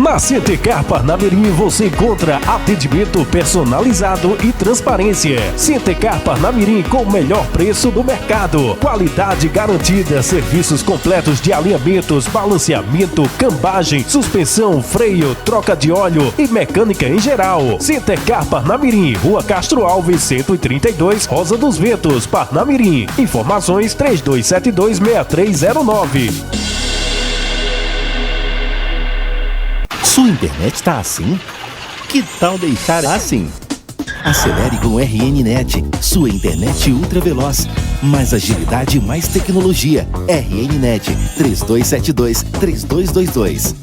Na Centecar Parnamirim você encontra atendimento personalizado e transparência. Centecar Parnamirim com o melhor preço do mercado. Qualidade garantida, serviços completos de alinhamentos, balanceamento, cambagem, suspensão, freio, troca de óleo e mecânica em geral. Centecar Parnamirim, Rua Castro Alves, 132, Rosa dos Ventos, Parnamirim. Informações 3272-6309. Sua internet tá assim? Que tal deixar assim? Acelere com RNNet, sua internet ultra veloz. Mais agilidade e mais tecnologia. RNNet 3272-3222.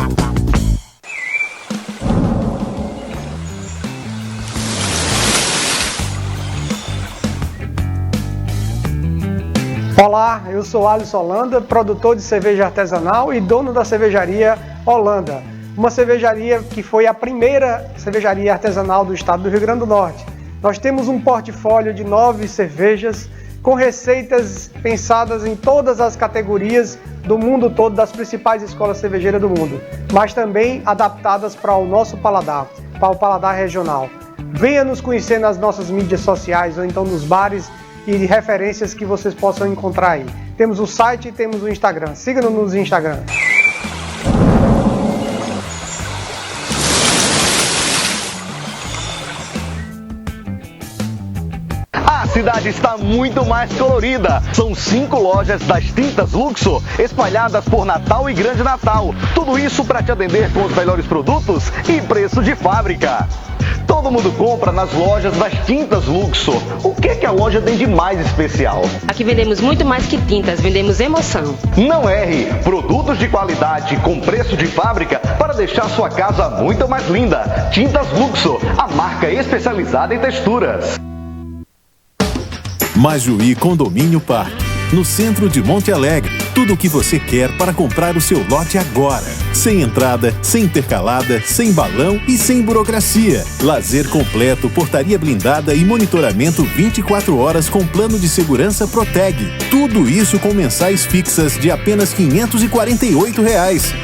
Olá, eu sou Alisson Holanda, produtor de cerveja artesanal e dono da cervejaria Holanda. Uma cervejaria que foi a primeira cervejaria artesanal do estado do Rio Grande do Norte. Nós temos um portfólio de 9 cervejas com receitas pensadas em todas as categorias do mundo todo, das principais escolas cervejeiras do mundo, mas também adaptadas para o nosso paladar, para o paladar regional. Venha nos conhecer nas nossas mídias sociais ou então nos bares e referências que vocês possam encontrar aí. Temos o site e temos o Instagram. Siga-nos no Instagram. A cidade está muito mais colorida. São 5 lojas das Tintas Luxo espalhadas por Natal e Grande Natal. Tudo isso para te atender com os melhores produtos e preço de fábrica. Todo mundo compra nas lojas das Tintas Luxo. O que a loja tem de mais especial? Aqui vendemos muito mais que tintas, vendemos emoção. Não erre! Produtos de qualidade com preço de fábrica para deixar sua casa muito mais linda. Tintas Luxo, a marca especializada em texturas. Majuí Condomínio Parque, no centro de Monte Alegre. Tudo o que você quer para comprar o seu lote agora. Sem entrada, sem intercalada, sem balão e sem burocracia. Lazer completo, portaria blindada e monitoramento 24 horas com plano de segurança Proteg. Tudo isso com mensais fixas de apenas R$ 548.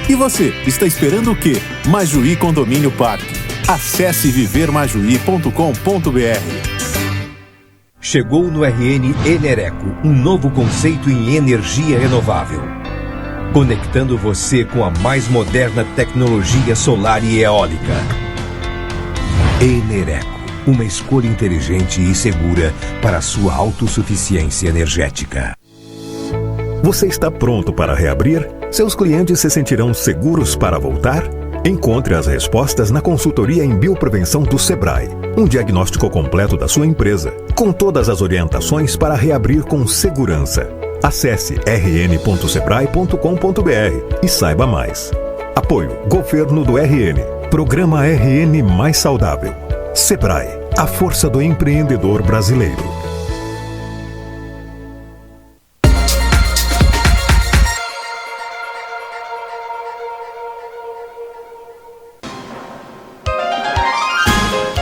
E você, está esperando o quê? Majuí Condomínio Parque. Acesse vivermajuí.com.br. Chegou no RN Enereco, um novo conceito em energia renovável. Conectando você com a mais moderna tecnologia solar e eólica. Enereco, uma escolha inteligente e segura para a sua autossuficiência energética. Você está pronto para reabrir? Seus clientes se sentirão seguros para voltar? Encontre as respostas na consultoria em bioprevenção do Sebrae. Um diagnóstico completo da sua empresa, com todas as orientações para reabrir com segurança. Acesse rn.sebrae.com.br e saiba mais. Apoio Governo do RN. Programa RN Mais Saudável. Sebrae, a força do empreendedor brasileiro.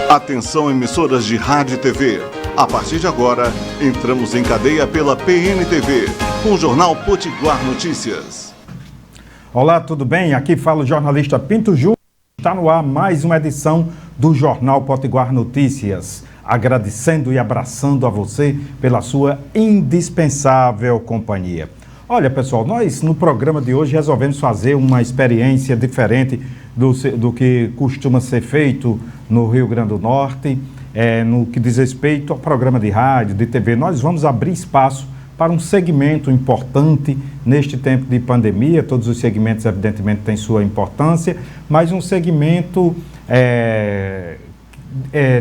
Atenção, emissoras de rádio e TV. A partir de agora, entramos em cadeia pela PNTV, com o Jornal Potiguar Notícias. Olá, tudo bem? Aqui fala o jornalista Pinto Júnior. Está no ar mais uma edição do Jornal Potiguar Notícias. Agradecendo e abraçando a você pela sua indispensável companhia. Olha, pessoal, nós no programa de hoje resolvemos fazer uma experiência diferente do que costuma ser feito no Rio Grande do Norte, no que diz respeito ao programa de rádio, de TV. Nós vamos abrir espaço para um segmento importante neste tempo de pandemia. Todos os segmentos, evidentemente, têm sua importância, mas um segmento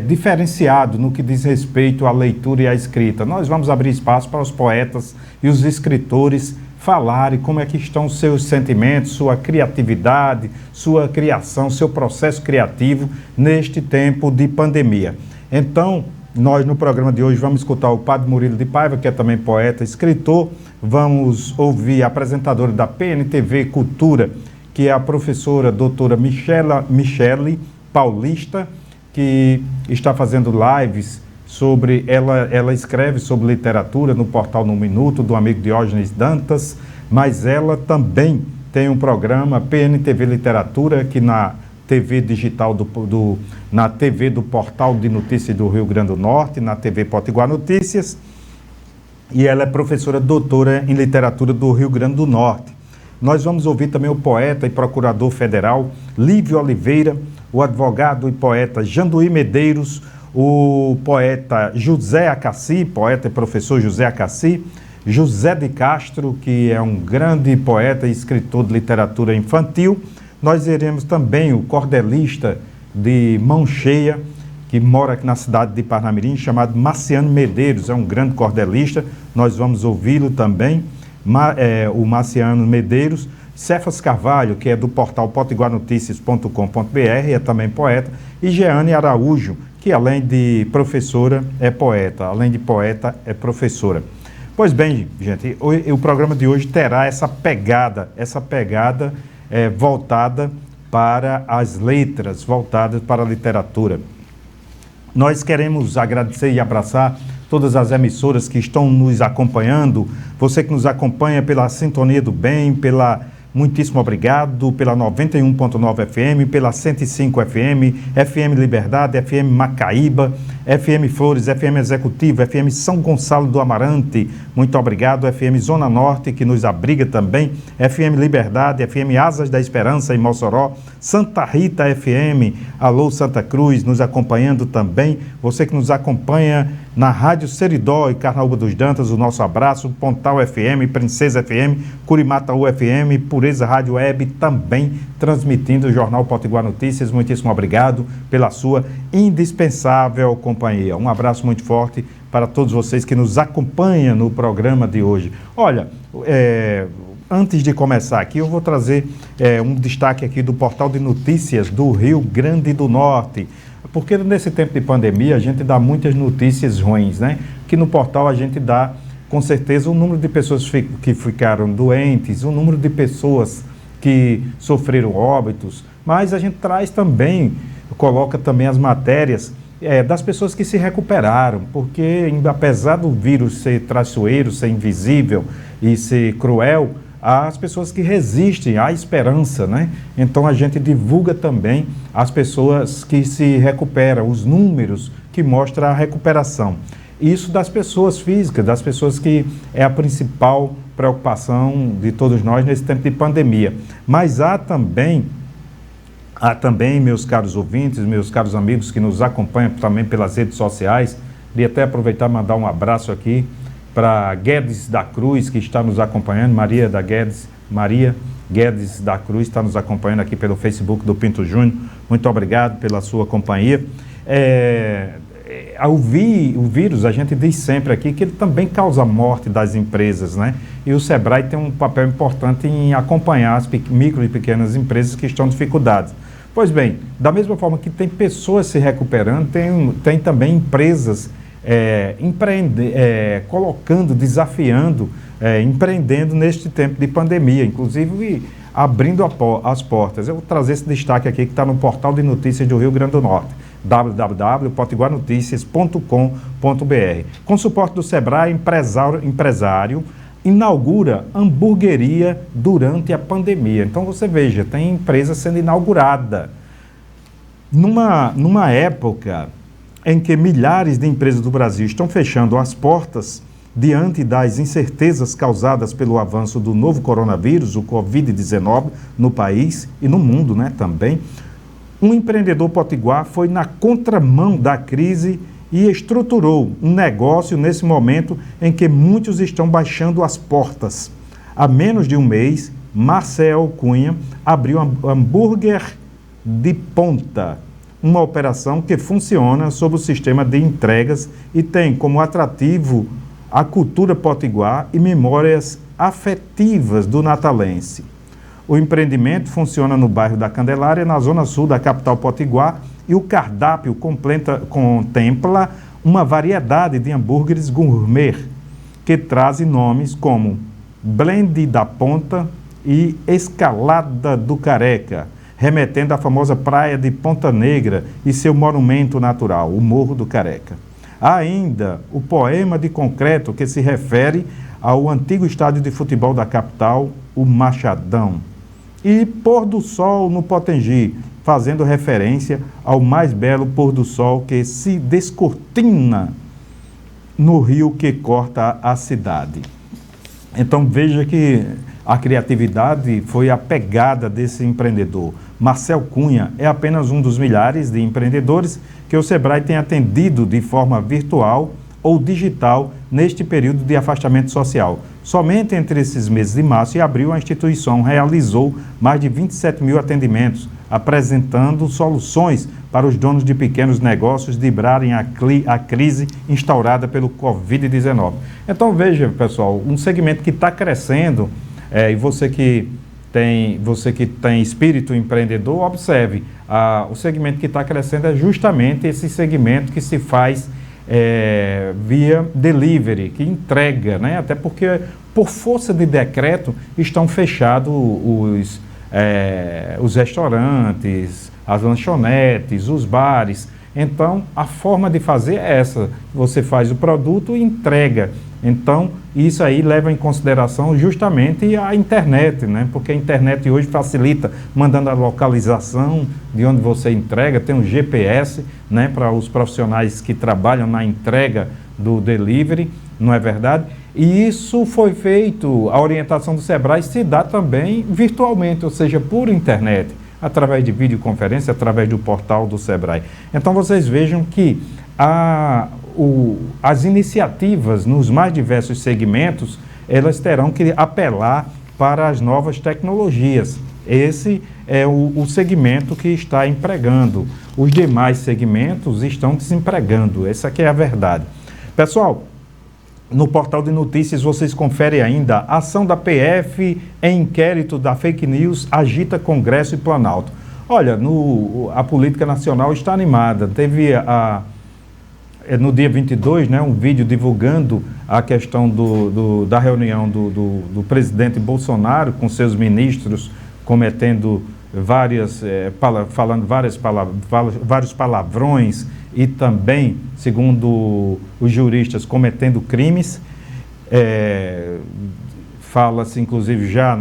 diferenciado no que diz respeito à leitura e à escrita. Nós vamos abrir espaço para os poetas e os escritores falarem como é que estão os seus sentimentos, sua criatividade, sua criação, seu processo criativo neste tempo de pandemia. Então, nós no programa de hoje vamos escutar o Padre Murilo de Paiva, que é também poeta, escritor. Vamos ouvir a apresentadora da PNTV Cultura, que é a professora doutora Michele Paulista, que está fazendo lives sobre, ela escreve sobre literatura no portal No Minuto, do amigo Diógenes Dantas, mas ela também tem um programa PNTV Literatura, que TV digital na TV do Portal de Notícias do Rio Grande do Norte, na TV Potiguar Notícias, e ela é professora doutora em literatura do Rio Grande do Norte. Nós vamos ouvir também o poeta e procurador federal Lívio Oliveira, o advogado e poeta Janduí Medeiros, o poeta José Acassi, poeta e professor José Acassi, José de Castro, que é um grande poeta e escritor de literatura infantil. Nós iremos também o cordelista de Mão Cheia, que mora aqui na cidade de Parnamirim, chamado Marciano Medeiros, é um grande cordelista, nós vamos ouvi-lo também, o Marciano Medeiros. Cefas Carvalho, que é do portal potiguarnoticias.com.br, é também poeta, e Jeane Araújo, que além de professora é poeta, além de poeta é professora. Pois bem, gente, o programa de hoje terá essa pegada voltada para as letras, voltada para a literatura. Nós queremos agradecer e abraçar todas as emissoras que estão nos acompanhando, você que nos acompanha pela Sintonia do Bem, muitíssimo obrigado, pela 91.9 FM, pela 105 FM, FM Liberdade, FM Macaíba, FM Flores, FM Executivo, FM São Gonçalo do Amarante, muito obrigado, FM Zona Norte, que nos abriga também, FM Liberdade, FM Asas da Esperança em Mossoró, Santa Rita FM, alô Santa Cruz, nos acompanhando também, você que nos acompanha na Rádio Seridó e Carnaúba dos Dantas, o nosso abraço, Pontal FM, Princesa FM, Curimataú FM, Pureza Rádio Web, também transmitindo o Jornal Potiguar Notícias. Muitíssimo obrigado pela sua indispensável companhia. Um abraço muito forte para todos vocês que nos acompanham no programa de hoje. Olha, antes de começar aqui, eu vou trazer um destaque aqui do Portal de Notícias do Rio Grande do Norte. Porque nesse tempo de pandemia a gente dá muitas notícias ruins, né? Que no portal a gente dá, com certeza, o número de pessoas que ficaram doentes, o número de pessoas que sofreram óbitos, mas a gente traz também, coloca também as matérias das pessoas que se recuperaram, porque apesar do vírus ser traiçoeiro, ser invisível e ser cruel, as pessoas que resistem à esperança, né? Então a gente divulga também as pessoas que se recuperam, os números que mostram a recuperação. Isso das pessoas físicas, das pessoas que é a principal preocupação de todos nós nesse tempo de pandemia. Mas há também, meus caros ouvintes, meus caros amigos que nos acompanham também pelas redes sociais, queria até aproveitar e mandar um abraço aqui para Guedes da Cruz, que está nos acompanhando, Maria Guedes da Cruz está nos acompanhando aqui pelo Facebook do Pinto Júnior. Muito obrigado pela sua companhia. O vírus, a gente diz sempre aqui que ele também causa morte das empresas, né? E o Sebrae tem um papel importante em acompanhar as micro e pequenas empresas que estão em dificuldades. Pois bem, da mesma forma que tem pessoas se recuperando, tem também empresas colocando, desafiando, empreendendo neste tempo de pandemia, inclusive abrindo as portas. Eu vou trazer esse destaque aqui que está no Portal de Notícias do Rio Grande do Norte, www.potiguarnoticias.com.br. Com suporte do Sebrae, empresário inaugura hamburgueria durante a pandemia. Então você veja, tem empresa sendo inaugurada. Numa época em que milhares de empresas do Brasil estão fechando as portas diante das incertezas causadas pelo avanço do novo coronavírus, o Covid-19, no país e no mundo, né, também, um empreendedor potiguar foi na contramão da crise e estruturou um negócio nesse momento em que muitos estão baixando as portas. Há menos de um mês, Marcel Cunha abriu Hambúrguer de Ponta, uma operação que funciona sob o sistema de entregas e tem como atrativo a cultura potiguar e memórias afetivas do natalense. O empreendimento funciona no bairro da Candelária, na zona sul da capital potiguar, e o cardápio contempla uma variedade de hambúrgueres gourmet, que trazem nomes como Blend da Ponta e Escalada do Careca, remetendo à famosa praia de Ponta Negra e seu monumento natural, o Morro do Careca. Há ainda o poema de concreto que se refere ao antigo estádio de futebol da capital, o Machadão. E pôr do sol no Potengi, fazendo referência ao mais belo pôr do sol que se descortina no rio que corta a cidade. Então veja que a criatividade foi a pegada desse empreendedor. Marcel Cunha é apenas um dos milhares de empreendedores que o Sebrae tem atendido de forma virtual ou digital neste período de afastamento social. Somente entre esses meses de março e abril, a instituição realizou mais de 27 mil atendimentos, apresentando soluções para os donos de pequenos negócios driblharem a crise instaurada pelo Covid-19. Então veja, pessoal, um segmento que está crescendo, e você que tem espírito empreendedor, observe, o segmento que está crescendo é justamente esse segmento que se faz via delivery, que entrega, né? Até porque, por força de decreto, estão fechados os restaurantes, as lanchonetes, os bares. Então, a forma de fazer é essa: você faz o produto e entrega. Então, isso aí leva em consideração justamente a internet, né? Porque a internet hoje facilita, mandando a localização de onde você entrega, tem um GPS, né, para os profissionais que trabalham na entrega do delivery, não é verdade? E isso foi feito, a orientação do Sebrae se dá também virtualmente, ou seja, por internet, através de videoconferência, através do portal do Sebrae. Então, vocês vejam que as iniciativas nos mais diversos segmentos, elas terão que apelar para as novas tecnologias. Esse é o segmento que está empregando. Os demais segmentos estão desempregando. Essa aqui é a verdade. Pessoal, no portal de notícias vocês conferem ainda: a ação da PF em inquérito da fake news agita Congresso e Planalto. Olha, a política nacional está animada. Teve no dia 22, né, um vídeo divulgando a questão da reunião do presidente Bolsonaro com seus ministros, cometendo falando vários palavrões e também, segundo os juristas, cometendo crimes. Fala-se, inclusive, já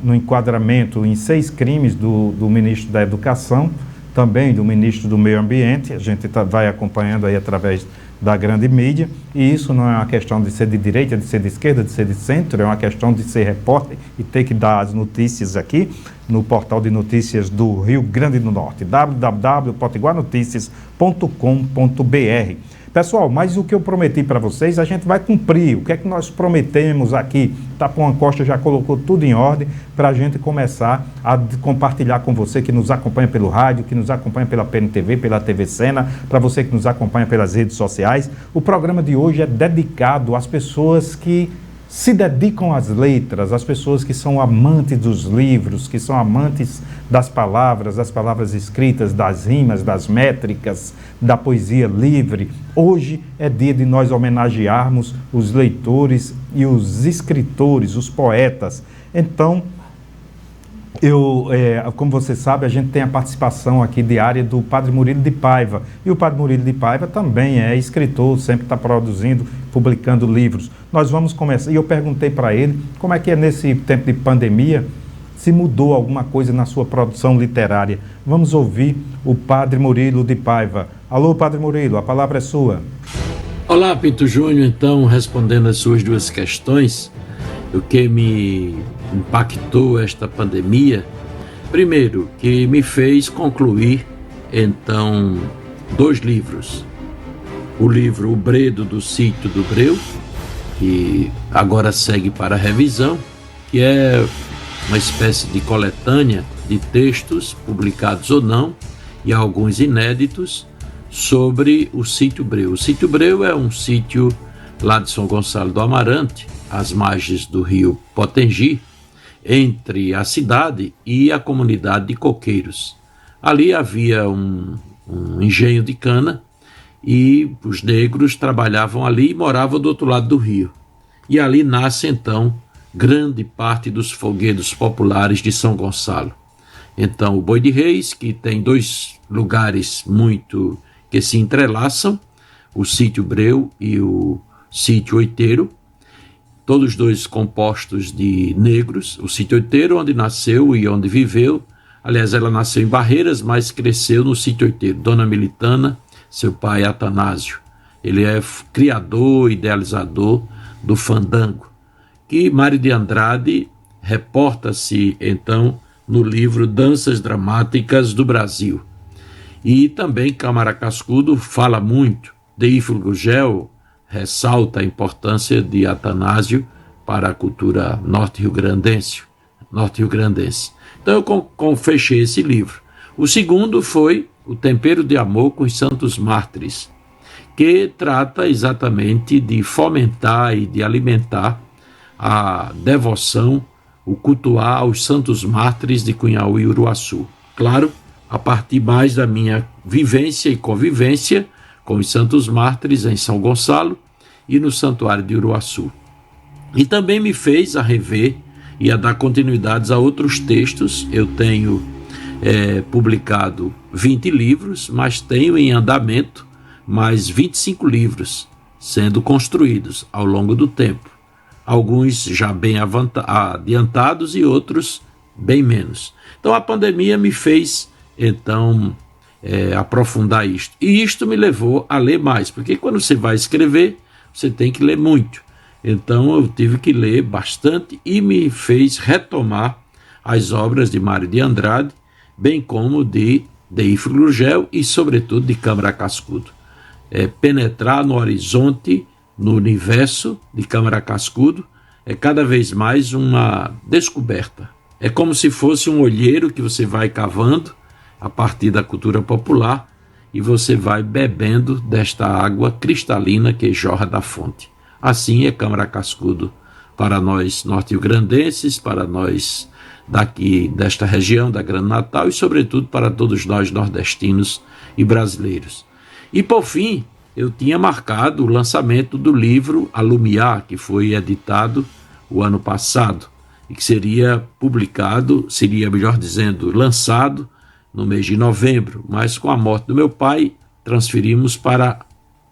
no enquadramento em 6 crimes do ministro da Educação, também do ministro do Meio Ambiente. A gente vai acompanhando aí através da grande mídia, e isso não é uma questão de ser de direita, de ser de esquerda, de ser de centro, é uma questão de ser repórter e ter que dar as notícias aqui no portal de notícias do Rio Grande do Norte, www.potiguarnoticias.com.br. Pessoal, mas o que eu prometi para vocês, a gente vai cumprir. O que é que nós prometemos aqui? Tapuã Costa já colocou tudo em ordem para a gente começar a compartilhar com você que nos acompanha pelo rádio, que nos acompanha pela PNTV, pela TV Sena, para você que nos acompanha pelas redes sociais. O programa de hoje é dedicado às pessoas que se dedicam às letras, as pessoas que são amantes dos livros, que são amantes das palavras escritas, das rimas, das métricas, da poesia livre. Hoje é dia de nós homenagearmos os leitores e os escritores, os poetas. Então, como você sabe, a gente tem a participação aqui diária do Padre Murilo de Paiva. E o Padre Murilo de Paiva também é escritor, sempre está produzindo, publicando livros. Nós vamos começar, e eu perguntei para ele como é que é nesse tempo de pandemia, se mudou alguma coisa na sua produção literária. Vamos ouvir o Padre Murilo de Paiva. Alô, Padre Murilo, a palavra é sua. Olá, Pinto Júnior. Então, respondendo as suas duas questões, o que me impactou esta pandemia, primeiro, que me fez concluir, então, 2 livros. O livro O Bredo do Sítio do Breu, que agora segue para revisão, que é uma espécie de coletânea de textos, publicados ou não, e alguns inéditos, sobre o Sítio Breu. O Sítio Breu é um sítio lá de São Gonçalo do Amarante, às margens do rio Potengi, entre a cidade e a comunidade de coqueiros. Ali havia um engenho de cana, e os negros trabalhavam ali e moravam do outro lado do rio. E ali nasce, então, grande parte dos folguedos populares de São Gonçalo. Então, o Boi de Reis, que tem 2 lugares muito que se entrelaçam, o Sítio Breu e o Sítio Oiteiro, todos 2 compostos de negros. O Sítio Oiteiro, onde nasceu e onde viveu Aliás, ela nasceu em Barreiras, mas cresceu no Sítio Oiteiro. Dona Militana, seu pai Atanásio. Ele é criador, idealizador do fandango, que Mário de Andrade reporta-se, então, no livro Danças Dramáticas do Brasil. E também Câmara Cascudo fala muito. Deífilo Gurgel ressalta a importância de Atanásio para a cultura norte-riograndense. Então eu fechei esse livro. O segundo foi O Tempero de Amor com os Santos Mártires, que trata exatamente de fomentar e de alimentar a devoção, o cultuar aos Santos Mártires de Cunhaú e Uruaçu. Claro, a partir mais da minha vivência e convivência com os Santos Mártires em São Gonçalo e no Santuário de Uruaçu. E também me fez a rever e a dar continuidades a outros textos. Eu tenho publicado 20 livros, mas tenho em andamento mais 25 livros sendo construídos ao longo do tempo. Alguns já bem adiantados e outros bem menos. Então a pandemia me fez, então, aprofundar isto. E isto me levou a ler mais, porque quando você vai escrever, você tem que ler muito. Então eu tive que ler bastante e me fez retomar as obras de Mário de Andrade, bem como de Deífilo Gurgel e, sobretudo, de Câmara Cascudo. Penetrar no horizonte, no universo de Câmara Cascudo, é cada vez mais uma descoberta. É como se fosse um olheiro que você vai cavando a partir da cultura popular e você vai bebendo desta água cristalina que jorra da fonte. Assim é Câmara Cascudo para nós norte-riograndenses, para nós daqui desta região da Grande Natal e, sobretudo, para todos nós nordestinos e brasileiros. E, por fim, eu tinha marcado o lançamento do livro Alumiar, que foi editado o ano passado e que seria publicado, melhor dizendo, lançado no mês de novembro, mas com a morte do meu pai, transferimos para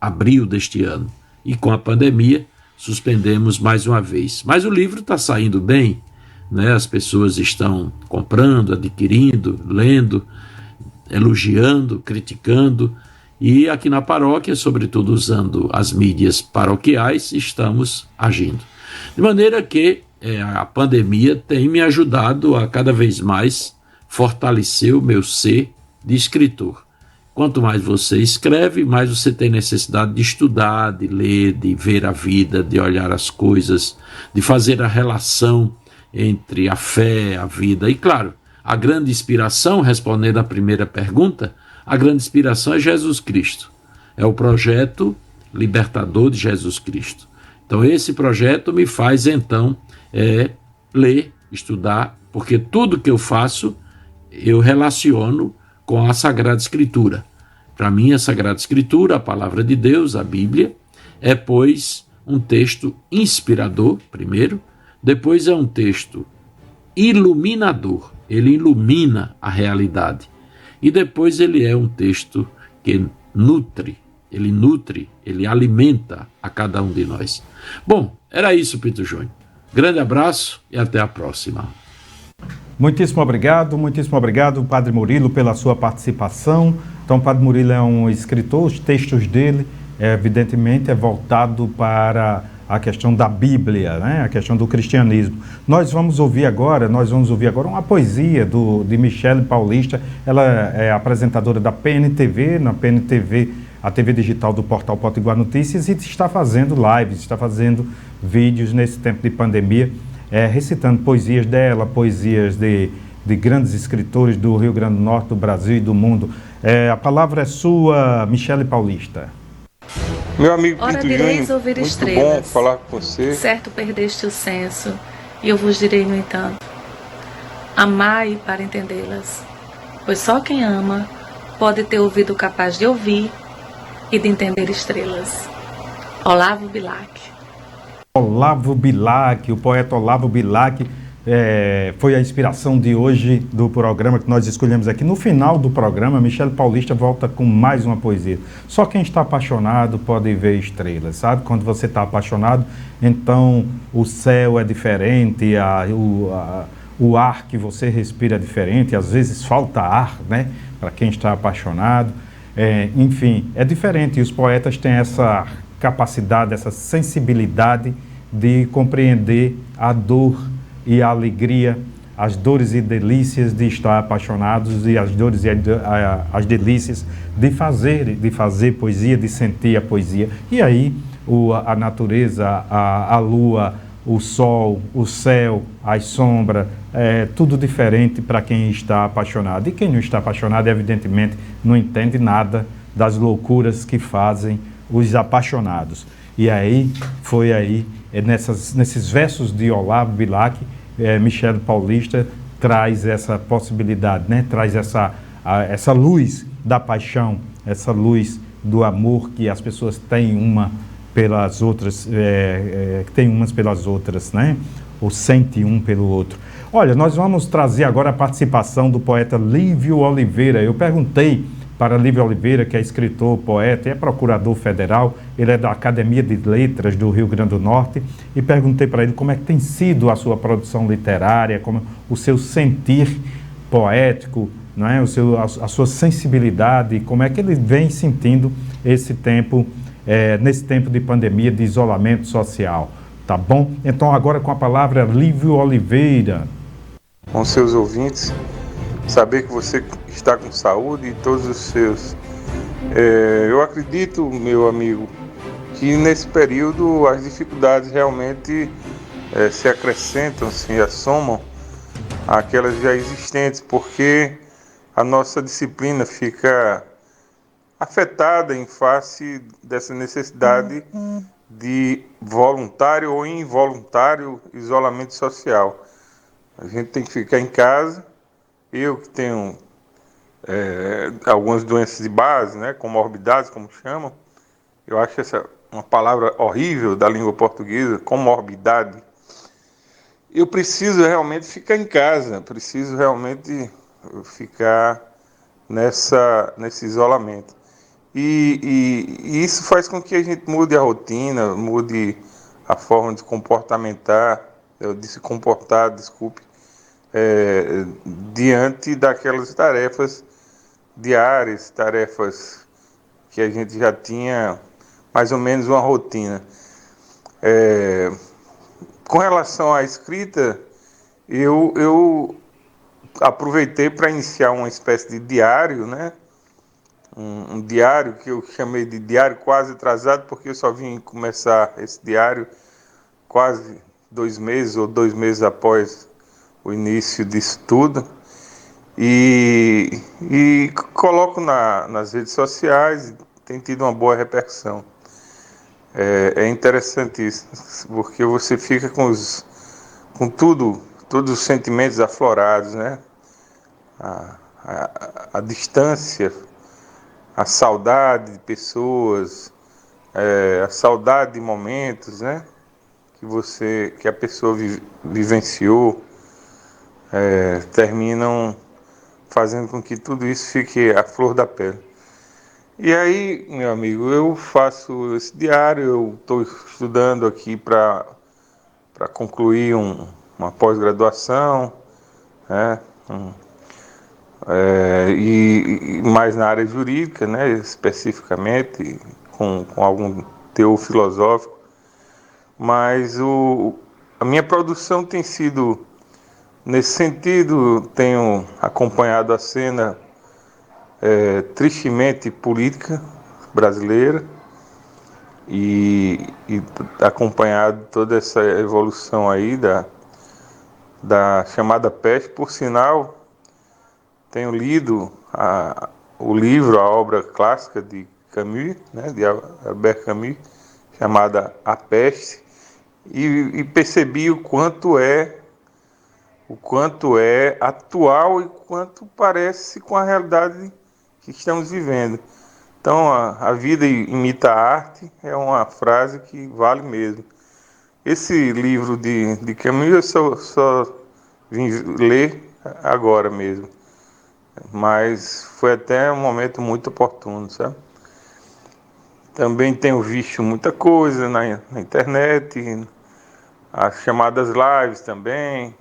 abril deste ano. E com a pandemia, suspendemos mais uma vez. Mas o livro está saindo bem, né? As pessoas estão comprando, adquirindo, lendo, elogiando, criticando. E aqui na paróquia, sobretudo usando as mídias paroquiais, estamos agindo. De maneira que a pandemia tem me ajudado a cada vez mais fortalecer o meu ser de escritor. Quanto mais você escreve, mais você tem necessidade de estudar, de ler, de ver a vida, de olhar as coisas, de fazer a relação entre a fé, a vida. E claro, a grande inspiração, respondendo à primeira pergunta, a grande inspiração é Jesus Cristo. É o projeto libertador de Jesus Cristo. Então esse projeto me faz então ler, estudar, porque tudo que eu faço eu relaciono com a Sagrada Escritura. Para mim, a Sagrada Escritura, a Palavra de Deus, a Bíblia, é, pois, um texto inspirador, primeiro, depois é um texto iluminador, ele ilumina a realidade, e depois ele é um texto que nutre, ele alimenta a cada um de nós. Bom, era isso, Pinto Júnior. Grande abraço e até a próxima. Muitíssimo obrigado, Padre Murilo, pela sua participação. Então, o Padre Murilo é um escritor, os textos dele, evidentemente, é voltado para a questão da Bíblia, né? A questão do cristianismo. Nós vamos ouvir agora uma poesia de Michele Paulista. Ela é apresentadora da PNTV, na PNTV, a TV digital do portal Potiguar Notícias, e está fazendo lives, está fazendo vídeos nesse tempo de pandemia, recitando poesias dela, poesias de grandes escritores do Rio Grande do Norte, do Brasil e do mundo. A palavra é sua, Michele Paulista. Meu amigo Pinto direis Júnior, ouvir muito estrelas. bom falar com você. Certo perdeste o senso, e eu vos direi, no entanto, amai para entendê-las, pois só quem ama pode ter ouvido capaz de ouvir e de entender estrelas. Olavo Bilac. Olavo Bilac, o poeta Olavo Bilac, foi a inspiração de hoje do programa que nós escolhemos aqui. No final do programa, Michele Paulista volta com mais uma poesia. Só quem está apaixonado pode ver estrelas, sabe? Quando você está apaixonado, então o céu é diferente, o ar que você respira é diferente, às vezes falta ar, né? Para quem está apaixonado. Enfim, é diferente. E os poetas têm essa capacidade, essa sensibilidade de compreender a dor e a alegria, as dores e delícias de estar apaixonados e as dores e as delícias de fazer poesia, de sentir a poesia. E aí a natureza, a lua, o sol, o céu, as sombras, tudo diferente para quem está apaixonado. E quem não está apaixonado, evidentemente, não entende nada das loucuras que fazem os apaixonados. E aí, foi aí, nesses versos de Olavo Bilac, Michel Paulista traz essa possibilidade, né? Traz essa luz da paixão, essa luz do amor que as pessoas têm uma pelas outras, tem umas pelas outras, né? Ou sente um pelo outro. Olha, nós vamos trazer agora a participação do poeta Lívio Oliveira. Eu perguntei para Lívio Oliveira, que é escritor, poeta e é procurador federal, ele é da Academia de Letras do Rio Grande do Norte, e perguntei para ele como é que tem sido a sua produção literária, como o seu sentir poético, não é? A sua sensibilidade, como é que ele vem sentindo esse tempo, nesse tempo de pandemia, de isolamento social, tá bom? Então agora com a palavra Lívio Oliveira. Com seus ouvintes, saber que você está com saúde e todos os seus. Eu acredito, meu amigo, que nesse período as dificuldades realmente se acrescentam, se assomam àquelas já existentes, porque a nossa disciplina fica afetada em face dessa necessidade de voluntário ou involuntário isolamento social. A gente tem que ficar em casa. Eu que tenho algumas doenças de base, né, comorbidades, como chamam, eu acho essa uma palavra horrível da língua portuguesa, comorbidade. Eu preciso realmente ficar em casa, preciso realmente ficar nesse isolamento. E isso faz com que a gente mude a rotina, mude a forma de se comportar, desculpe, diante daquelas tarefas diárias, tarefas que a gente já tinha mais ou menos uma rotina. Com relação à escrita, eu aproveitei para iniciar uma espécie de diário, né? Um diário que eu chamei de diário quase atrasado, porque eu só vim começar esse diário quase 2 meses ou 2 meses após o início disso tudo, e coloco nas redes sociais, e tem tido uma boa repercussão. É interessante isso, porque você fica com todos os sentimentos aflorados, né? A distância, a saudade de pessoas, a saudade de momentos, né? Que a pessoa vivenciou, terminam fazendo com que tudo isso fique à flor da pele. E aí, meu amigo, eu faço esse diário, eu estou estudando aqui para concluir uma pós-graduação, né? E mais na área jurídica, né? Especificamente, com algum teor filosófico. Mas a minha produção tem sido nesse sentido. Tenho acompanhado a cena tristemente política brasileira e acompanhado toda essa evolução aí da chamada peste. Por sinal, tenho lido o livro, a obra clássica de Camus, né, de Albert Camus, chamada A Peste, e percebi o quanto é atual e quanto parece com a realidade que estamos vivendo. Então, a vida imita a arte é uma frase que vale mesmo. Esse livro de Camus eu só vim ler agora mesmo, mas foi até um momento muito oportuno, sabe? Também tenho visto muita coisa na internet, as chamadas lives também,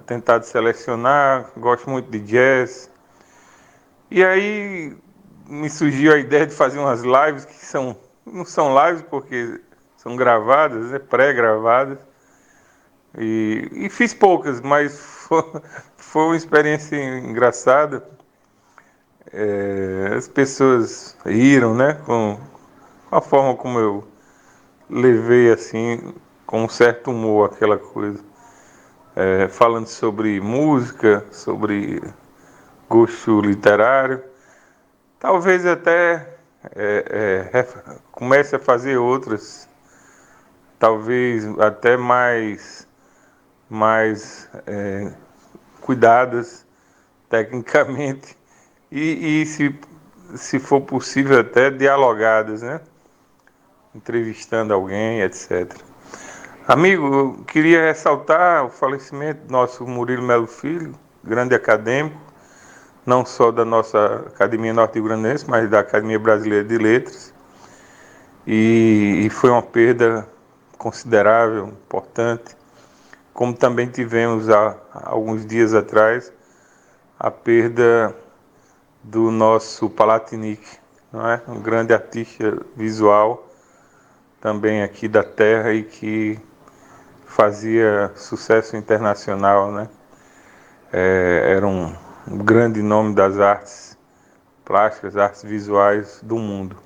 tentado selecionar, gosto muito de jazz. E aí me surgiu a ideia de fazer umas lives que não são lives porque são gravadas, né, pré-gravadas. E fiz poucas, mas foi uma experiência engraçada. As pessoas riram, né, com a forma como eu levei assim, com um certo humor, aquela coisa. Falando sobre música, sobre gosto literário. Talvez até comece a fazer outras, talvez até mais cuidadas tecnicamente e se for possível até dialogadas, né? Entrevistando alguém, etc. Amigo, eu queria ressaltar o falecimento do nosso Murilo Melo Filho, grande acadêmico, não só da nossa Academia Norte-Grandense, mas da Academia Brasileira de Letras. E foi uma perda considerável, importante, como também tivemos há alguns dias atrás a perda do nosso Palatinic, não é? Um grande artista visual, também aqui da terra e que fazia sucesso internacional, né? Era um grande nome das artes plásticas, artes visuais do mundo.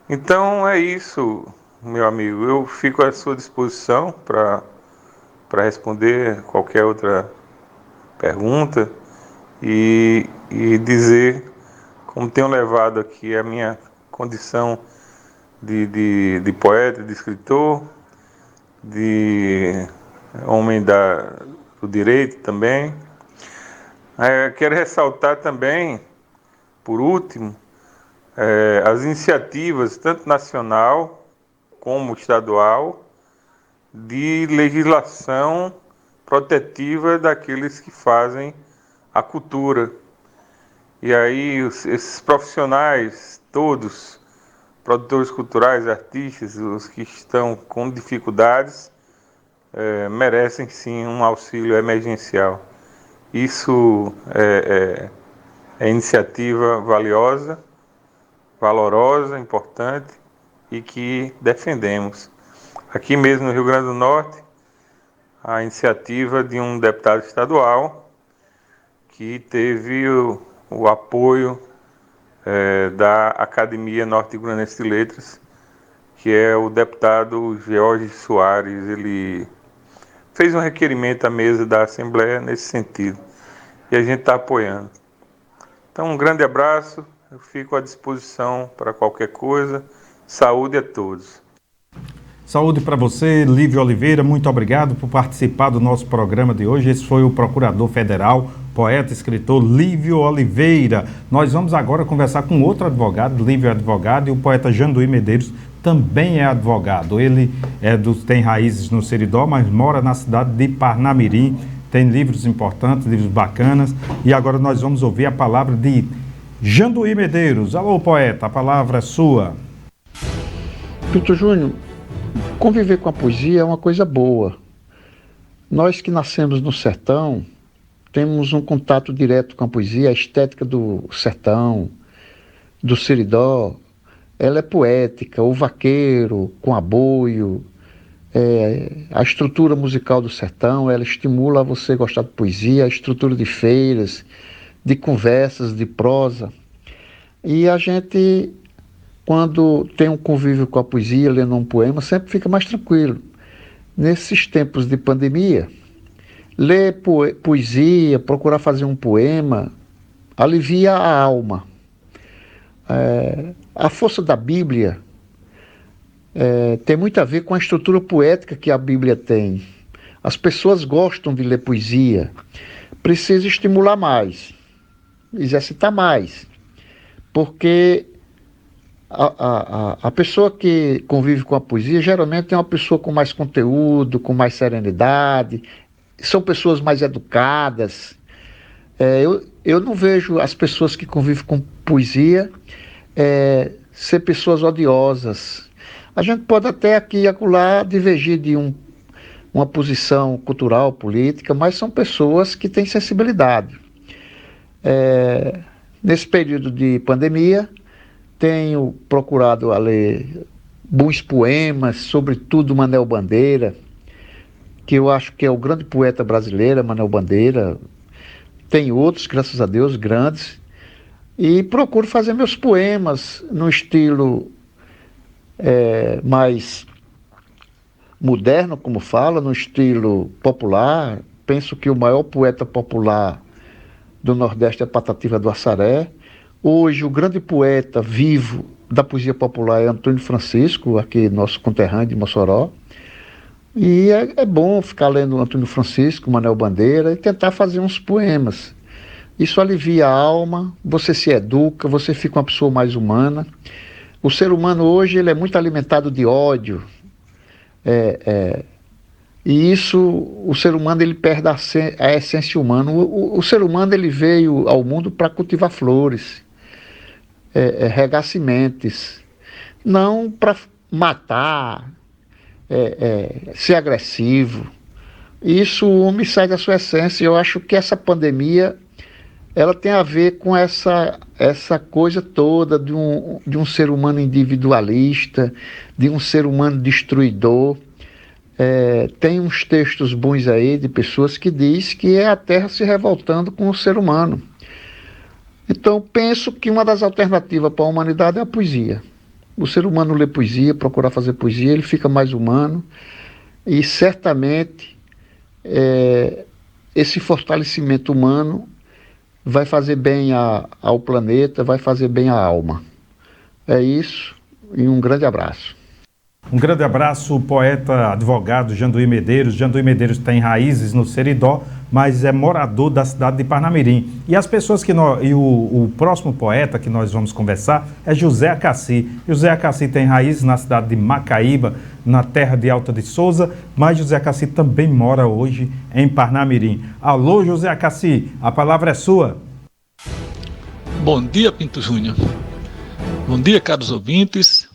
Então é isso, meu amigo. Eu fico à sua disposição para responder qualquer outra pergunta e dizer como tenho levado aqui a minha condição de poeta, de escritor, de homem do direito também. Quero ressaltar também, por último, as iniciativas, tanto nacional como estadual, de legislação protetiva daqueles que fazem a cultura. E aí esses profissionais todos, produtores culturais, artistas, os que estão com dificuldades, merecem sim um auxílio emergencial. Isso é iniciativa valiosa, valorosa, importante e que defendemos. Aqui mesmo no Rio Grande do Norte, a iniciativa de um deputado estadual que teve o apoio da Academia Norte-Grandense de Letras, que é o deputado George Soares. Ele fez um requerimento à mesa da Assembleia nesse sentido e a gente está apoiando. Então, um grande abraço, eu fico à disposição para qualquer coisa. Saúde a todos. Saúde para você, Lívio Oliveira, muito obrigado por participar do nosso programa de hoje. Esse foi o Procurador Federal, poeta e escritor Lívio Oliveira. Nós vamos agora conversar com outro advogado, Lívio é advogado, e o poeta Janduí Medeiros também é advogado. Ele tem raízes no Seridó, mas mora na cidade de Parnamirim, tem livros importantes, livros bacanas, e agora nós vamos ouvir a palavra de Janduí Medeiros. Alô, poeta, a palavra é sua. Pinto Júnior, conviver com a poesia é uma coisa boa. Nós que nascemos no sertão, temos um contato direto com a poesia, a estética do sertão, do Seridó, ela é poética, o vaqueiro com aboio, a estrutura musical do sertão, ela estimula você a gostar de poesia, a estrutura de feiras, de conversas, de prosa. E a gente, quando tem um convívio com a poesia, lendo um poema, sempre fica mais tranquilo. Nesses tempos de pandemia, ler poesia, procurar fazer um poema, alivia a alma. A força da Bíblia tem muito a ver com a estrutura poética que a Bíblia tem. As pessoas gostam de ler poesia. Precisa estimular mais, exercitar mais, porque a pessoa que convive com a poesia geralmente é uma pessoa com mais conteúdo, com mais serenidade, são pessoas mais educadas. Eu não vejo as pessoas que convivem com poesia ser pessoas odiosas. A gente pode até aqui e acolá divergir de uma posição cultural, política, mas são pessoas que têm sensibilidade. Nesse período de pandemia, tenho procurado ler bons poemas, sobretudo Manuel Bandeira, que eu acho que é o grande poeta brasileiro, Manuel Bandeira. Tem outros, graças a Deus, grandes. E procuro fazer meus poemas no estilo mais moderno, como fala, no estilo popular. Penso que o maior poeta popular do Nordeste é Patativa do Assaré. Hoje, o grande poeta vivo da poesia popular é Antônio Francisco, aqui nosso conterrâneo de Mossoró. E é bom ficar lendo Antônio Francisco, Manuel Bandeira e tentar fazer uns poemas. Isso alivia a alma, você se educa, você fica uma pessoa mais humana. O ser humano hoje ele é muito alimentado de ódio. E isso, o ser humano ele perde a essência humana. O ser humano ele veio ao mundo para cultivar flores, regar sementes, não para matar, ser agressivo. Isso me sai da sua essência. Eu acho que essa pandemia ela tem a ver com essa coisa toda de um ser humano individualista, de um ser humano destruidor. Tem uns textos bons aí de pessoas que diz que é a Terra se revoltando com o ser humano. Então penso que uma das alternativas para a humanidade é a poesia. O ser humano lê poesia, procurar fazer poesia, ele fica mais humano e certamente esse fortalecimento humano vai fazer bem ao planeta, vai fazer bem à alma. É isso e um grande abraço. Um grande abraço, poeta, advogado Janduí Medeiros. Janduí Medeiros tem raízes no Seridó, mas é morador da cidade de Parnamirim. E as pessoas o próximo poeta que nós vamos conversar é José Acassi. José Acassi tem raízes na cidade de Macaíba, na terra de Alta de Souza, mas José Acassi também mora hoje em Parnamirim. Alô, José Acassi, a palavra é sua. Bom dia, Pinto Júnior. Bom dia, caros ouvintes.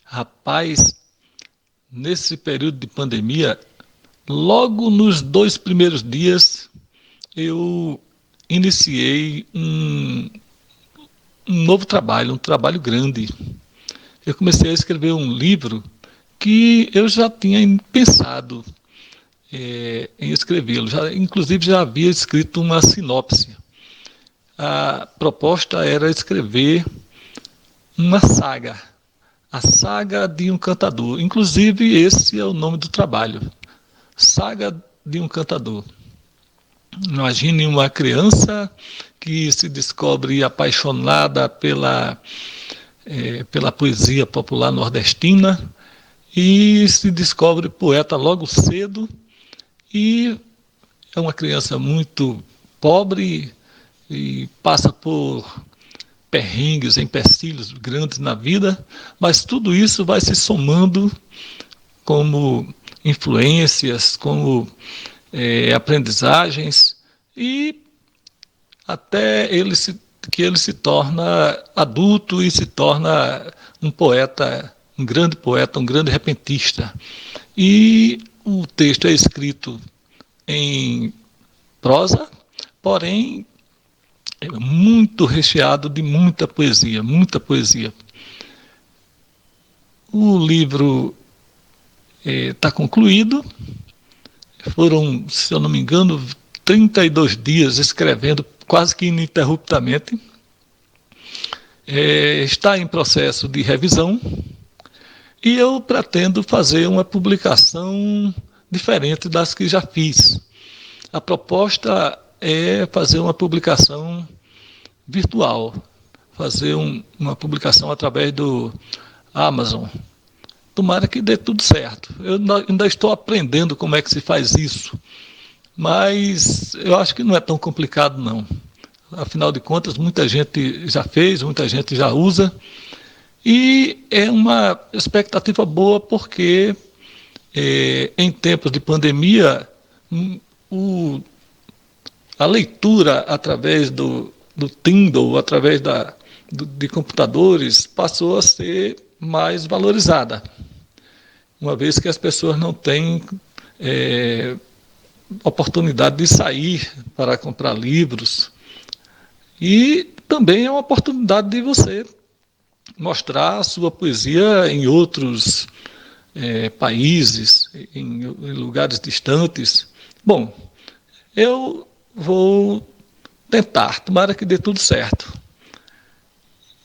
Rapaz, nesse período de pandemia, logo nos 2 primeiros dias, eu iniciei um novo trabalho, um trabalho grande. Eu comecei a escrever um livro que eu já tinha pensado em escrevê-lo. Inclusive já havia escrito uma sinopse. A proposta era escrever uma saga. A Saga de um Cantador. Inclusive, esse é o nome do trabalho. Saga de um Cantador. Imagine uma criança que se descobre apaixonada pela poesia popular nordestina e se descobre poeta logo cedo e é uma criança muito pobre e passa por perrengues, empecilhos grandes na vida, mas tudo isso vai se somando como influências, como aprendizagens e até que ele se torna adulto e se torna um poeta, um grande repentista. E o texto é escrito em prosa, porém é muito recheado de muita poesia, muita poesia. O livro está concluído. Foram, se eu não me engano, 32 dias escrevendo quase que ininterruptamente. Está em processo de revisão e eu pretendo fazer uma publicação diferente das que já fiz. A proposta é fazer uma publicação virtual, fazer uma publicação através do Amazon. Tomara que dê tudo certo. Eu ainda estou aprendendo como é que se faz isso, mas eu acho que não é tão complicado não. Afinal de contas, muita gente já fez, muita gente já usa, e é uma expectativa boa porque em tempos de pandemia a leitura através do Kindle, através de computadores, passou a ser mais valorizada, uma vez que as pessoas não têm oportunidade de sair para comprar livros, e também é uma oportunidade de você mostrar a sua poesia em outros países, em lugares distantes. Bom, eu vou tentar, tomara que dê tudo certo.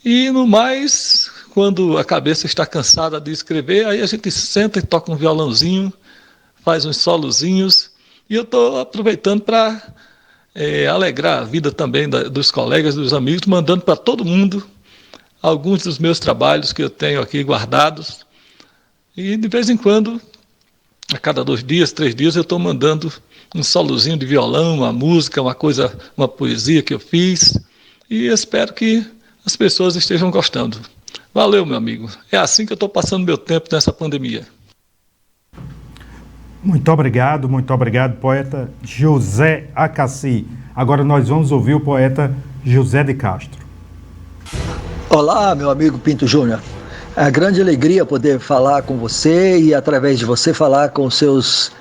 E no mais, quando a cabeça está cansada de escrever, aí a gente senta e toca um violãozinho, faz uns solozinhos, e eu estou aproveitando para alegrar a vida também dos colegas, dos amigos, mandando para todo mundo alguns dos meus trabalhos que eu tenho aqui guardados. E de vez em quando, a cada 2 dias, 3 dias, eu estou mandando um solozinho de violão, uma música, uma poesia que eu fiz, e espero que as pessoas estejam gostando. Valeu, meu amigo. É assim que eu estou passando meu tempo nessa pandemia. Muito obrigado, poeta José Acassi. Agora nós vamos ouvir o poeta José de Castro. Olá, meu amigo Pinto Júnior. É uma grande alegria poder falar com você e, através de você, falar com os seus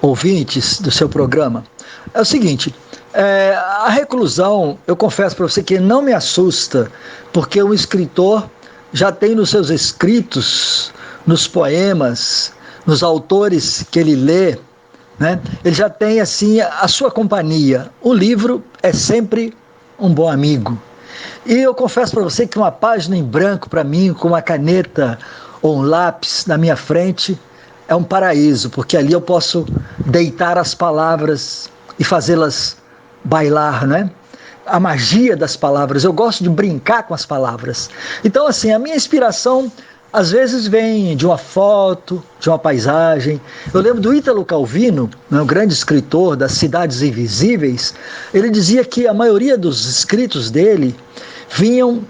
ouvintes do seu programa. É o seguinte, a reclusão, eu confesso para você que não me assusta, porque o escritor já tem nos seus escritos, nos poemas, nos autores que ele lê, né, ele já tem assim a sua companhia. O livro é sempre um bom amigo. E eu confesso para você que uma página em branco para mim, com uma caneta ou um lápis na minha frente, é um paraíso, porque ali eu posso deitar as palavras e fazê-las bailar, né? A magia das palavras, eu gosto de brincar com as palavras. Então, assim, a minha inspiração às vezes vem de uma foto, de uma paisagem. Eu lembro do Ítalo Calvino, um grande escritor das Cidades Invisíveis. Ele dizia que a maioria dos escritos dele vinham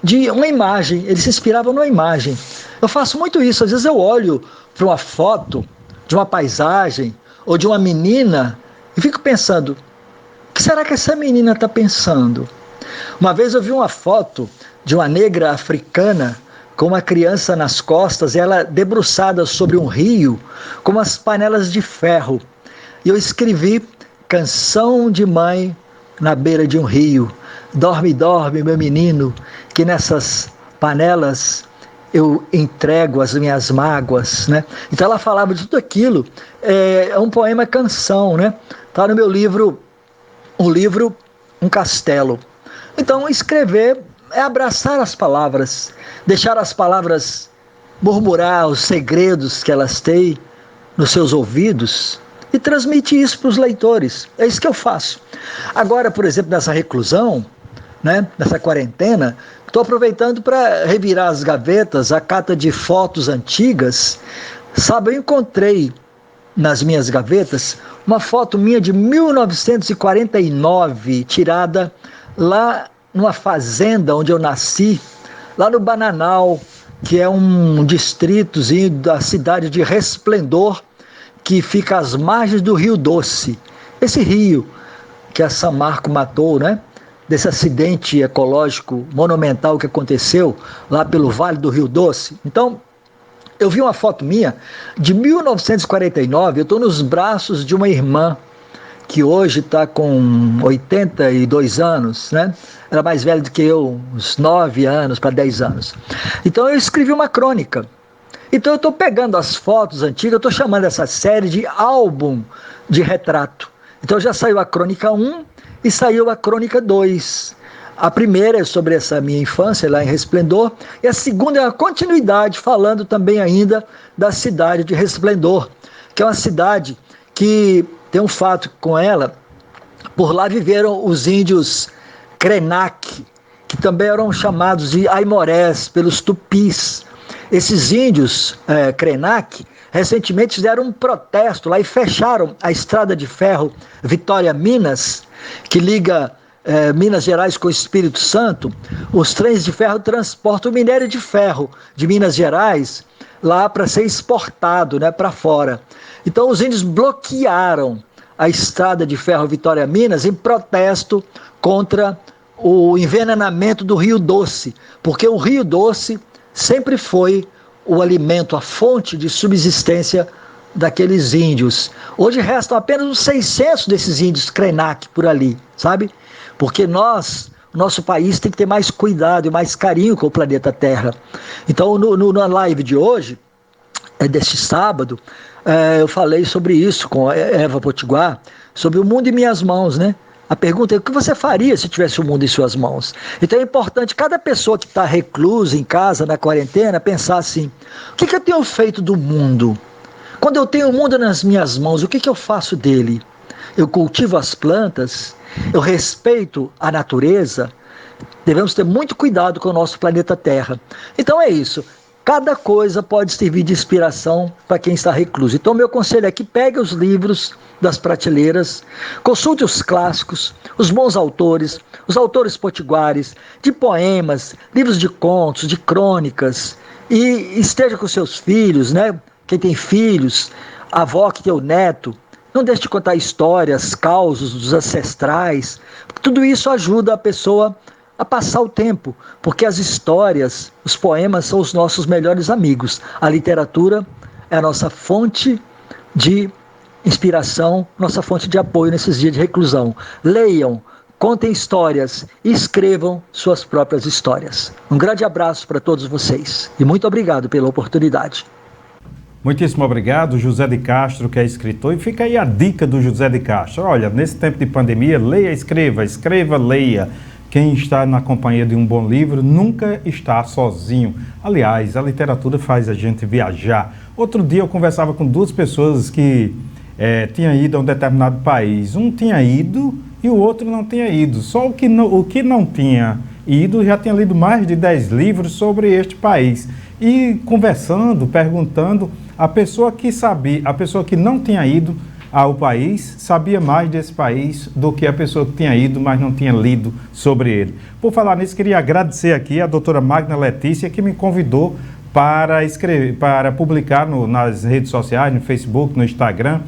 de uma imagem, ele se inspirava numa imagem. Eu faço muito isso, às vezes eu olho para uma foto de uma paisagem ou de uma menina e fico pensando, o que será que essa menina está pensando? Uma vez eu vi uma foto de uma negra africana com uma criança nas costas, ela debruçada sobre um rio, com umas panelas de ferro. E eu escrevi, canção de mãe na beira de um rio. Dorme, dorme, meu menino, que nessas panelas eu entrego as minhas mágoas, né? Então ela falava de tudo aquilo. É um poema canção, né? Está no meu livro, Um Castelo. Então escrever é abraçar as palavras, deixar as palavras murmurar os segredos que elas têm nos seus ouvidos e transmitir isso para os leitores. É isso que eu faço. Agora, por exemplo, nessa reclusão, né, nessa quarentena, estou aproveitando para revirar as gavetas, a cata de fotos antigas. Sabe, eu encontrei nas minhas gavetas uma foto minha de 1949, tirada lá numa fazenda onde eu nasci, lá no Bananal, que é um distritozinho da cidade de Resplendor, que fica às margens do Rio Doce. Esse rio que a Samarco matou, né? Desse acidente ecológico monumental que aconteceu lá pelo Vale do Rio Doce. Então, eu vi uma foto minha de 1949, eu estou nos braços de uma irmã, que hoje está com 82 anos, né? Era mais velha do que eu, uns 9 anos para 10 anos. Então eu escrevi uma crônica. Então eu estou pegando as fotos antigas, eu estou chamando essa série de álbum de retrato. Então já saiu a crônica 1 e saiu a crônica 2. A primeira é sobre essa minha infância lá em Resplendor, e a segunda é uma continuidade, falando também ainda da cidade de Resplendor, que é uma cidade que tem um fato com ela. Por lá viveram os índios Krenak, que também eram chamados de Aimorés pelos tupis. Esses índios Krenak recentemente fizeram um protesto lá e fecharam a estrada de ferro Vitória-Minas, que liga Minas Gerais com o Espírito Santo. Os trens de ferro transportam o minério de ferro de Minas Gerais lá para ser exportado, né, para fora. Então os índios bloquearam a estrada de ferro Vitória-Minas em protesto contra o envenenamento do Rio Doce, porque o Rio Doce sempre foi o alimento, a fonte de subsistência daqueles índios. Hoje restam apenas uns 600 desses índios Krenak por ali, sabe? Porque nosso país tem que ter mais cuidado e mais carinho com o planeta Terra. Então, na live de hoje, deste sábado, eu falei sobre isso com a Eva Potiguar, sobre o mundo em minhas mãos, né? A pergunta é: o que você faria se tivesse o mundo em suas mãos? Então é importante cada pessoa que está reclusa em casa, na quarentena, pensar assim: o que eu tenho feito do mundo? Quando eu tenho o mundo nas minhas mãos, o que eu faço dele? Eu cultivo as plantas? Eu respeito a natureza? Devemos ter muito cuidado com o nosso planeta Terra. Então é isso. Cada coisa pode servir de inspiração para quem está recluso. Então, meu conselho é que pegue os livros das prateleiras, consulte os clássicos, os bons autores, os autores potiguares, de poemas, livros de contos, de crônicas, e esteja com seus filhos, né? Quem tem filhos, a avó que tem o neto, não deixe de contar histórias, causos dos ancestrais. Tudo isso ajuda a pessoa a passar o tempo, porque as histórias, os poemas são os nossos melhores amigos. A literatura é a nossa fonte de inspiração, nossa fonte de apoio nesses dias de reclusão. Leiam, contem histórias e escrevam suas próprias histórias. Um grande abraço para todos vocês e muito obrigado pela oportunidade. Muitíssimo obrigado, José de Castro, que é escritor. E fica aí a dica do José de Castro. Olha, nesse tempo de pandemia, leia, escreva, leia. Quem está na companhia de um bom livro nunca está sozinho. Aliás, a literatura faz a gente viajar. Outro dia eu conversava com duas pessoas que tinham ido a um determinado país. Um tinha ido e o outro não tinha ido. Só o que não tinha ido já tinha lido mais de 10 livros sobre este país. E conversando, perguntando, a pessoa que não tinha ido ao país sabia mais desse país do que a pessoa que tinha ido, mas não tinha lido sobre ele. Por falar nisso, queria agradecer aqui a doutora Magna Letícia, que me convidou para publicar nas redes sociais, no Facebook, no Instagram,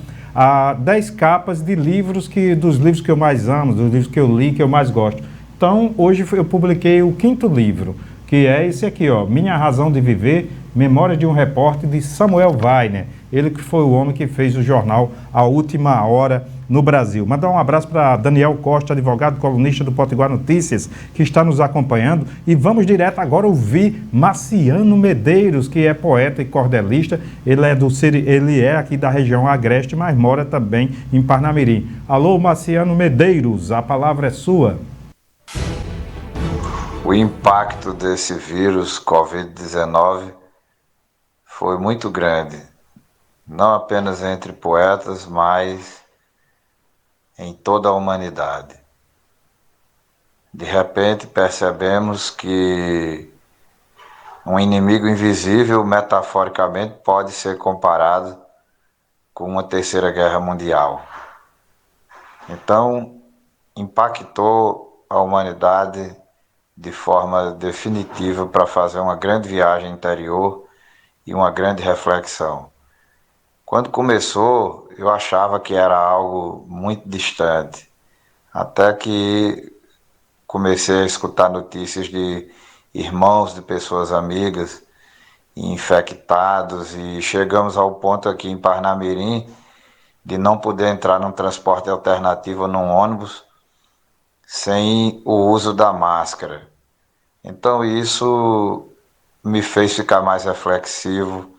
10 capas de livros dos livros que eu mais amo, dos livros que eu li, que eu mais gosto. Então, hoje eu publiquei o 5º livro, que é esse aqui, ó, Minha Razão de Viver, Memória de um Repórter, de Samuel Weiner. Ele que foi o homem que fez o jornal A Última Hora no Brasil. Mandar um abraço para Daniel Costa, advogado, colunista do Potiguar Notícias, que está nos acompanhando. E vamos direto agora ouvir Marciano Medeiros, que é poeta e cordelista. Ele é aqui da região agreste, mas mora também em Parnamirim. Alô, Marciano Medeiros, a palavra é sua. O impacto desse vírus Covid-19 foi muito grande, não apenas entre poetas, mas em toda a humanidade. De repente percebemos que um inimigo invisível, metaforicamente, pode ser comparado com uma terceira guerra mundial. Então, impactou a humanidade de forma definitiva para fazer uma grande viagem interior e uma grande reflexão. Quando começou, eu achava que era algo muito distante, até que comecei a escutar notícias de irmãos, de pessoas amigas infectados, e chegamos ao ponto aqui em Parnamirim de não poder entrar num transporte alternativo, num ônibus, sem o uso da máscara. Então isso me fez ficar mais reflexivo,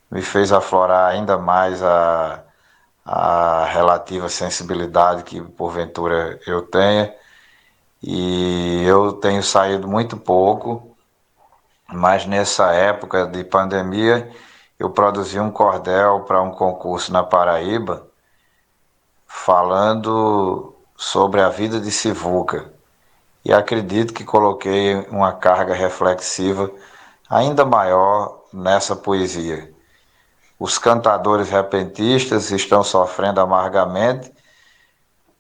me fez aflorar ainda mais a relativa sensibilidade que porventura eu tenha. E eu tenho saído muito pouco, mas nessa época de pandemia eu produzi um cordel para um concurso na Paraíba, falando sobre a vida de Sivuca. E acredito que coloquei uma carga reflexiva ainda maior nessa poesia. Os cantadores repentistas estão sofrendo amargamente,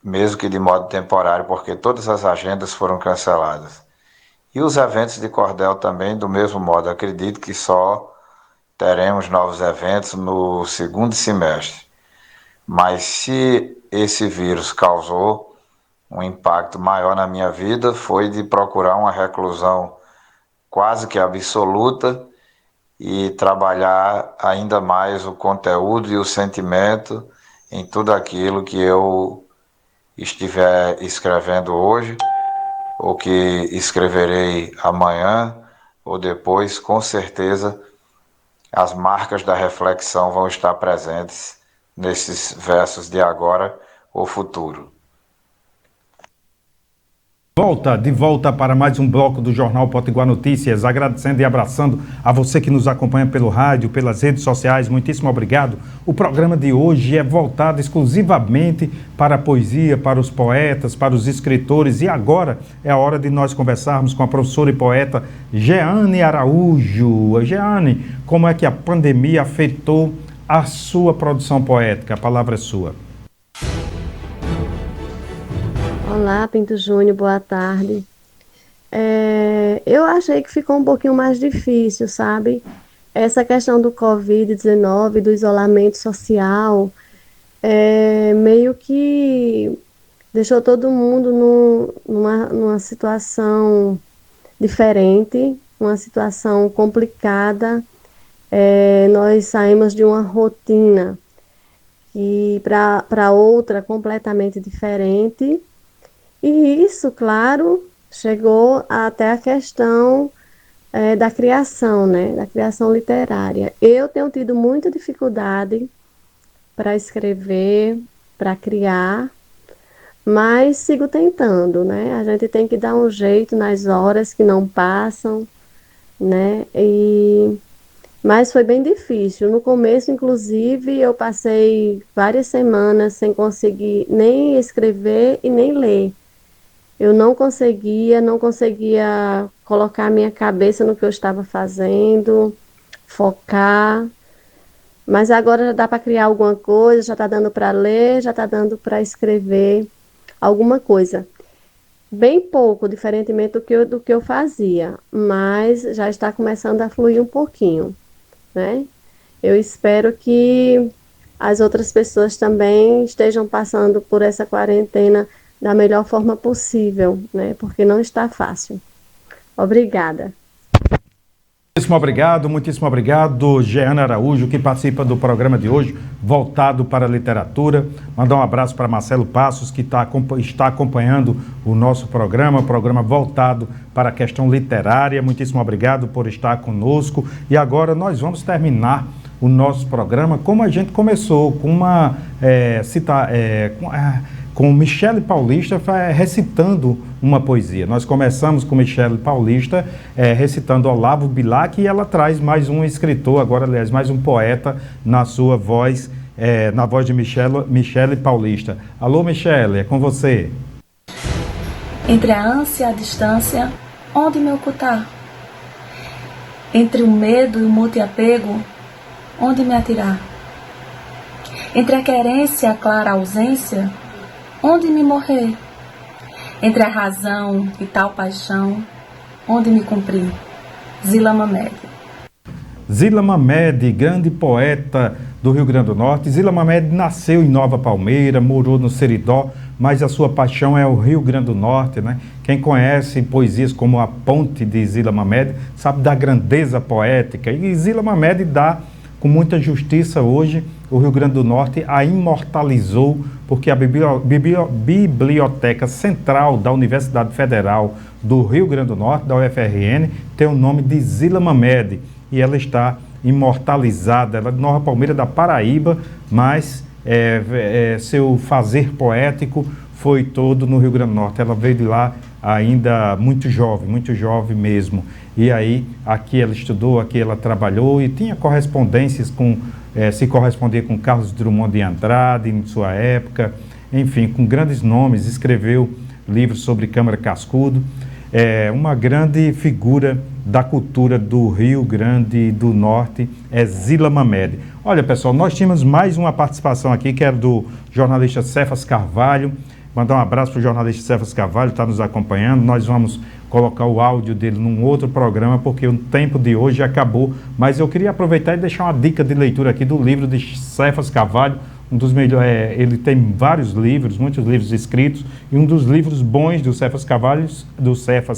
mesmo que de modo temporário, porque todas as agendas foram canceladas. E os eventos de cordel também, do mesmo modo. Acredito que só teremos novos eventos no segundo semestre. Mas se esse vírus causou um impacto maior na minha vida, foi de procurar uma reclusão quase que absoluta e trabalhar ainda mais o conteúdo e o sentimento em tudo aquilo que eu estiver escrevendo hoje, ou que escreverei amanhã ou depois. Com certeza as marcas da reflexão vão estar presentes nesses versos de agora ou futuro. De volta para mais um bloco do Jornal Potiguar Notícias, agradecendo e abraçando a você que nos acompanha pelo rádio, pelas redes sociais, muitíssimo obrigado. O programa de hoje é voltado exclusivamente para a poesia, para os poetas, para os escritores, e agora é a hora de nós conversarmos com a professora e poeta Jeane Araújo. Jeane, como é que a pandemia afetou a sua produção poética? A palavra é sua. Olá, Pinto Júnior, boa tarde. Eu achei que ficou um pouquinho mais difícil, sabe? Essa questão do Covid-19, do isolamento social, meio que deixou todo mundo numa situação diferente, uma situação complicada. Nós saímos de uma rotina e para outra completamente diferente. E isso, claro, chegou até a questão da criação, né? Da criação literária. Eu tenho tido muita dificuldade para escrever, para criar, mas sigo tentando, né? A gente tem que dar um jeito nas horas que não passam, né? Mas foi bem difícil. No começo, inclusive, eu passei várias semanas sem conseguir nem escrever e nem ler. Eu não conseguia colocar a minha cabeça no que eu estava fazendo, focar. Mas agora já dá para criar alguma coisa, já está dando para ler, já está dando para escrever alguma coisa. Bem pouco, diferentemente do que eu fazia, mas já está começando a fluir um pouquinho, né? Eu espero que as outras pessoas também estejam passando por essa quarentena da melhor forma possível, né? Porque não está fácil. Obrigada. Muitíssimo obrigado, Jeane Araújo, que participa do programa de hoje, voltado para a literatura. Mandar um abraço para Marcelo Passos, que está acompanhando o nosso programa voltado para a questão literária. Muitíssimo obrigado por estar conosco. E agora nós vamos terminar o nosso programa como a gente começou, com Michele Paulista recitando uma poesia. Nós começamos com Michele Paulista recitando Olavo Bilac, e ela traz mais um escritor, agora, aliás, mais um poeta na sua voz, na voz de Michele Paulista. Alô, Michele, é com você. Entre a ânsia e a distância, onde me ocultar? Entre o medo e o multiapego, onde me atirar? Entre a querência e a clara ausência, onde me morrer? Entre a razão e tal paixão, onde me cumprir? Zila Mamed. Zila Mamed, grande poeta do Rio Grande do Norte. Zila Mamed nasceu em Nova Palmeira, morou no Seridó, mas a sua paixão é o Rio Grande do Norte, né? Quem conhece poesias como A Ponte de Zila Mamed sabe da grandeza poética. E Zila Mamed dá com muita justiça hoje. O Rio Grande do Norte a imortalizou, porque a Biblioteca Central da Universidade Federal do Rio Grande do Norte, da UFRN, tem o nome de Zila Mamed, e ela está imortalizada. Ela é de Nova Palmeira, da Paraíba, mas seu fazer poético foi todo no Rio Grande do Norte. Ela veio de lá ainda muito jovem mesmo. E aí, aqui ela estudou, aqui ela trabalhou e tinha correspondências se correspondia com Carlos Drummond de Andrade em sua época, enfim, com grandes nomes, escreveu livros sobre Câmara Cascudo. Uma grande figura da cultura do Rio Grande do Norte é Zila Mamed. Olha, pessoal, nós tínhamos mais uma participação aqui, que era do jornalista Cefas Carvalho. Mandar um abraço para o jornalista Cefas Carvalho, está nos acompanhando. Nós vamos colocar o áudio dele num outro programa, porque o tempo de hoje acabou. Mas eu queria aproveitar e deixar uma dica de leitura aqui do livro de Cefas Carvalho, um dos melhores. Ele tem vários livros, muitos livros escritos, e um dos livros bons do Cefas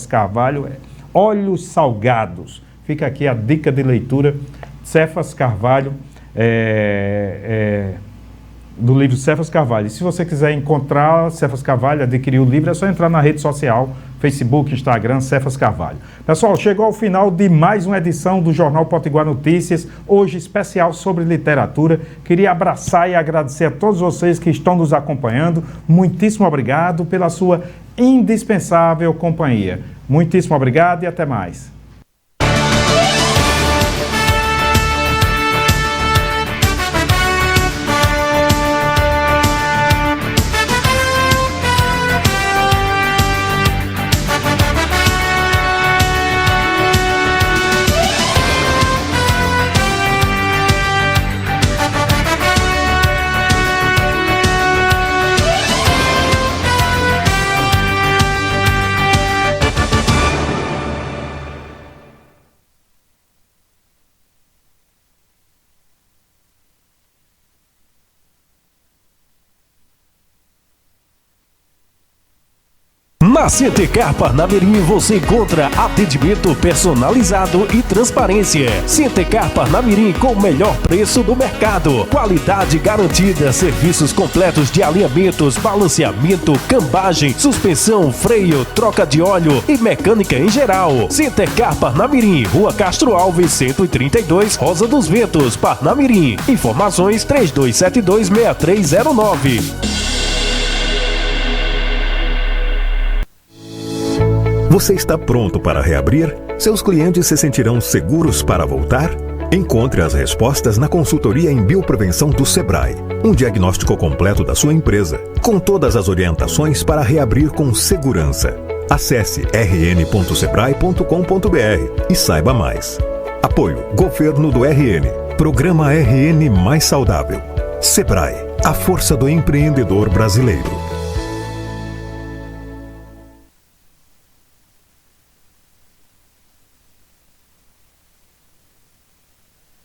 Carvalho é Olhos Salgados. fica aqui a dica de leitura, Cefas Carvalho, do livro Cefas Carvalho. E se você quiser encontrar Cefas Carvalho, adquirir o livro, é só entrar na rede social, Facebook, Instagram, Cefas Carvalho. Pessoal, chegou ao final de mais uma edição do Jornal Potiguar Notícias, hoje especial sobre literatura. Queria abraçar e agradecer a todos vocês que estão nos acompanhando. Muitíssimo obrigado pela sua indispensável companhia. Muitíssimo obrigado e até mais. Na Centecar Parnamirim você encontra atendimento personalizado e transparência. Centecar Parnamirim com o melhor preço do mercado. Qualidade garantida, serviços completos de alinhamentos, balanceamento, cambagem, suspensão, freio, troca de óleo e mecânica em geral. Centecar Parnamirim, Rua Castro Alves, 132, Rosa dos Ventos, Parnamirim. Informações 3272-6309. Você está pronto para reabrir? Seus clientes se sentirão seguros para voltar? Encontre as respostas na consultoria em bioprevenção do Sebrae. Um diagnóstico completo da sua empresa, com todas as orientações para reabrir com segurança. Acesse rn.sebrae.com.br e saiba mais. Apoio Governo do RN. Programa RN Mais Saudável. Sebrae, a força do empreendedor brasileiro.